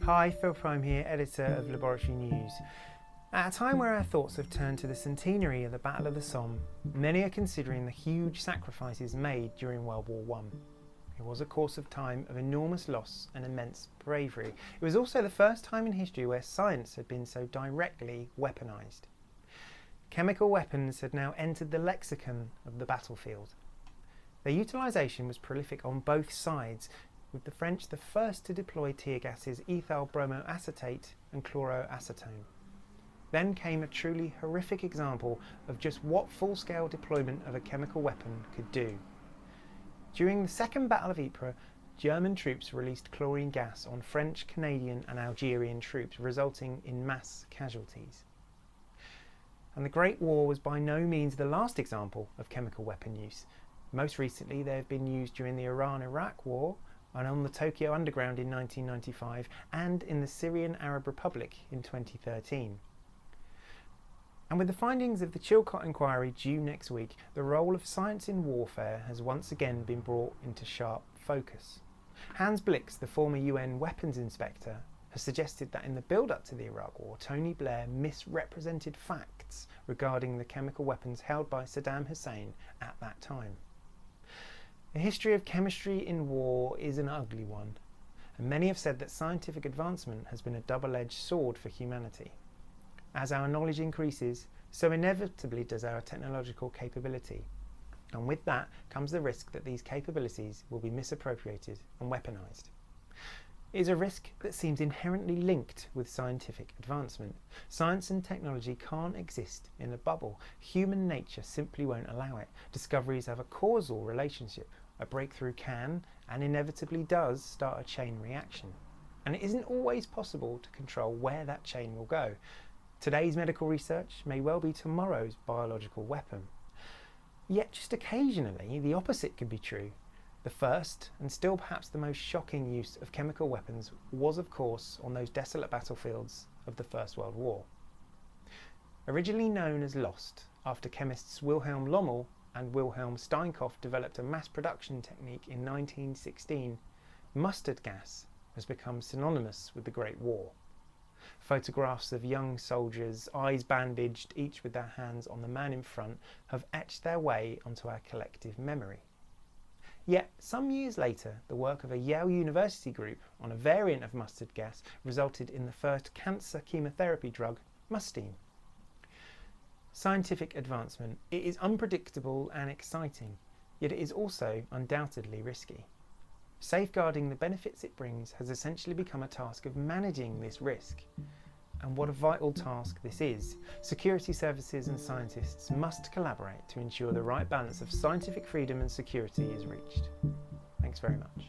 Hi, Phil Prime here, editor of Laboratory News. At a time where our thoughts have turned to the centenary of the Battle of the Somme, many are considering the huge sacrifices made during World War I. It was a course of time of enormous loss and immense bravery. It was also the first time in history where science had been so directly weaponised. Chemical weapons had now entered the lexicon of the battlefield. Their utilisation was prolific on both sides, with the French the first to deploy tear gases ethyl bromoacetate and chloroacetone. Then came a truly horrific example of just what full-scale deployment of a chemical weapon could do. During the Second Battle of Ypres, German troops released chlorine gas on French, Canadian and Algerian troops, resulting in mass casualties. And the Great War was by no means the last example of chemical weapon use. Most recently, they have been used during the Iran-Iraq War, and on the Tokyo Underground in 1995, and in the Syrian Arab Republic in 2013. And with the findings of the Chilcot Inquiry due next week, the role of science in warfare has once again been brought into sharp focus. Hans Blix, the former UN weapons inspector, has suggested that in the build-up to the Iraq War, Tony Blair misrepresented facts regarding the chemical weapons held by Saddam Hussein at that time. The history of chemistry in war is an ugly one, and many have said that scientific advancement has been a double-edged sword for humanity. As our knowledge increases, so inevitably does our technological capability, and with that comes the risk that these capabilities will be misappropriated and weaponised. It is a risk that seems inherently linked with scientific advancement. Science and technology can't exist in a bubble. Human nature simply won't allow it. Discoveries have a causal relationship. A breakthrough can, and inevitably does, start a chain reaction. And it isn't always possible to control where that chain will go. Today's medical research may well be tomorrow's biological weapon. Yet just occasionally the opposite can be true. The first, and still perhaps the most shocking use of chemical weapons was of course on those desolate battlefields of the First World War. Originally known as Lost, after chemists Wilhelm Lommel and Wilhelm Steinkopf developed a mass production technique in 1916, mustard gas has become synonymous with the Great War. Photographs of young soldiers, eyes bandaged, each with their hands on the man in front, have etched their way onto our collective memory. Yet, some years later, the work of a Yale University group on a variant of mustard gas resulted in the first cancer chemotherapy drug, Mustine. Scientific advancement. It is unpredictable and exciting, yet it is also undoubtedly risky. Safeguarding the benefits it brings has essentially become a task of managing this risk. And what a vital task this is. Security services and scientists must collaborate to ensure the right balance of scientific freedom and security is reached. Thanks very much.